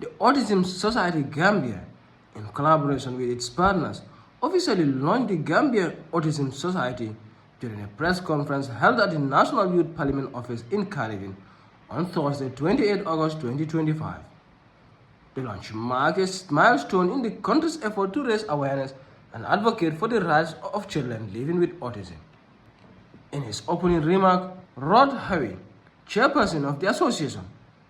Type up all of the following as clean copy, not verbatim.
The Autism Society Gambia, in collaboration with its partners, officially launched the Gambia Autism Society during a press conference held at the National Youth Parliament office in Caribbean on Thursday, 28 August 2025. The launch marks a milestone in the country's effort to raise awareness and advocate for the rights of children living with autism. In his opening remark, Rod Harvey, chairperson of the association,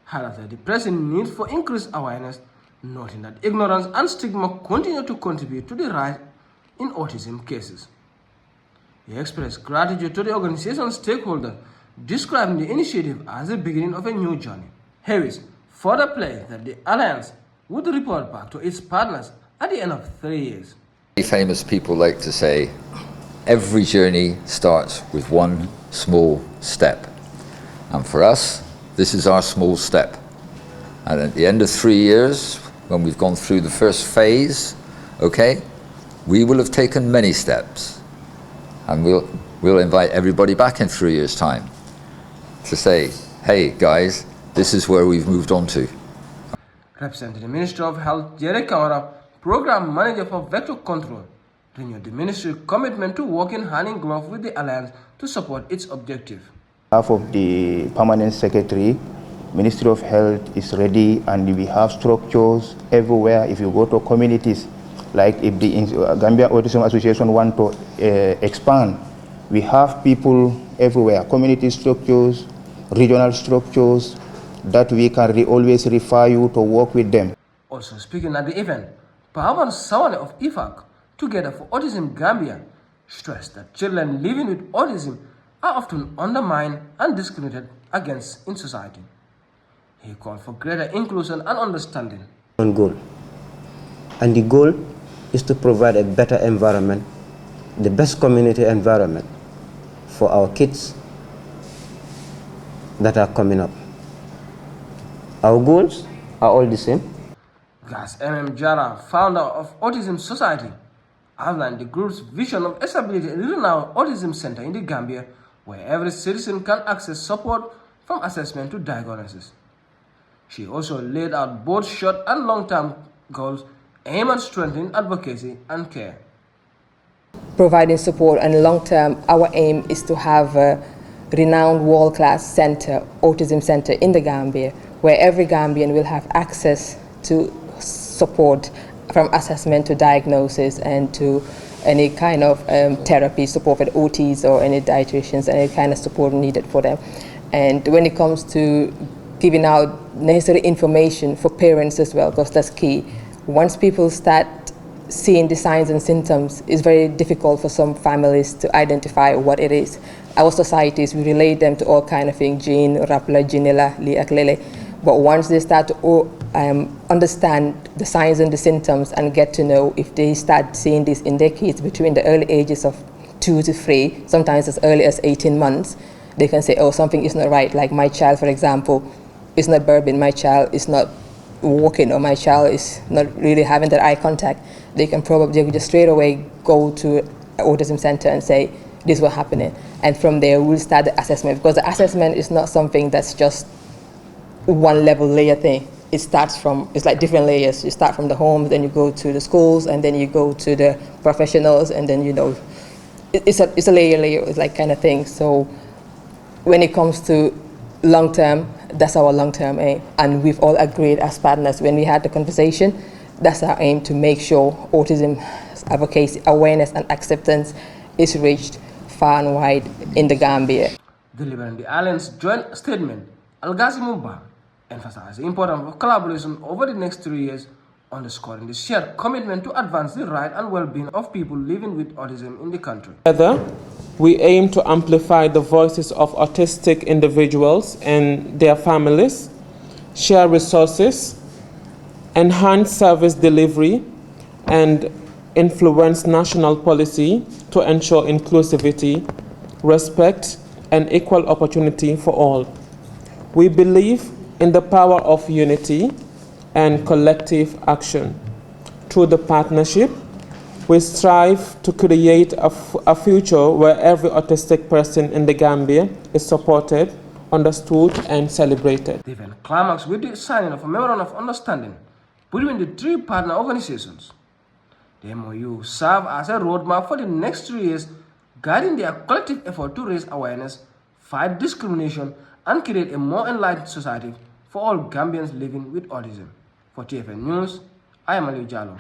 highlighted the pressing need for increased awareness, noting that ignorance and stigma continue to contribute to the rise in autism cases. He expressed gratitude to the organization's stakeholders, describing the initiative as the beginning of a new journey. Harris further pledged that the Alliance would report back to its partners at the end of 3 years. Famous people like to say, every journey starts with one small step. And for us, this is our small step. And at the end of 3 years, when we've gone through the first phase, okay, we will have taken many steps. And we'll invite everybody back in 3 years' time to say, hey guys, this is where we've moved on to. Representing the Ministry of Health, Jerry Kaura, Program Manager for Vector Control, renewed the ministry's commitment to working hand in glove with the Alliance to support its objective. On behalf of the Permanent Secretary, Ministry of Health is ready, and we have structures everywhere. If you go to communities, like if the Gambia Autism Association want to expand, we have people everywhere, community structures, regional structures, that we can always refer you to work with them. Also speaking at the event, Pahawan Sawane of IFAC, Together for Autism Gambia, stressed that children living with autism are often undermined and discriminated against in society. He called for greater inclusion and understanding. One goal, and the goal is to provide a better environment, the best community environment for our kids that are coming up. Our goals are all the same. Gas M.M. Jara, founder of Autism Society, outlined the group's vision of establishing a renowned autism center in the Gambia where every citizen can access support from assessment to diagnosis. She also laid out both short and long-term goals aimed at strengthening advocacy and care. Providing support and long-term, our aim is to have a renowned world-class center, autism center in the Gambia, where every Gambian will have access to support from assessment to diagnosis and to any kind of therapy support for the OTs or any dietitians, any kind of support needed for them. And when it comes to giving out necessary information for parents as well, because that's key. Once people start seeing the signs and symptoms, it's very difficult for some families to identify what it is. Our societies, we relate them to all kind of things, gene, rapla, ginela, li aklele. But once they start to understand the signs and the symptoms and get to know if they start seeing this in their kids between the early ages of 2 to 3, sometimes as early as 18 months, they can say, oh, something is not right. Like my child, for example, is not burping, my child is not walking, or my child is not really having that eye contact. They can probably just straight away go to an autism center and say, this is what's happening. And from there, we'll start the assessment, because the assessment is not something that's just one level layer thing. It starts from, it's like different layers. You start from the home, then you go to the schools, and then you go to the professionals, and then, you know, it's a layer, it's like kind of thing. So when it comes to long-term, that's our long-term aim. And we've all agreed as partners when we had the conversation, that's our aim, to make sure autism advocacy, awareness and acceptance is reached far and wide in the Gambia. Delivering the Alliance joint statement, Al-Ghazi Mumba emphasized the importance of collaboration over the next 3 years, underscoring the shared commitment to advance the right and well-being of people living with autism in the country. Together, we aim to amplify the voices of autistic individuals and their families, share resources, enhance service delivery, and influence national policy to ensure inclusivity, respect, and equal opportunity for all. We believe in the power of unity and collective action. Through the partnership, we strive to create a future where every autistic person in the Gambia is supported, understood, and celebrated. The event climaxed with the signing of a memorandum of understanding between the three partner organizations. The MOU serves as a roadmap for the next 3 years, guiding their collective effort to raise awareness, fight discrimination, and create a more enlightened society for all Gambians living with autism. For TFN News, I am Aliu Jallo.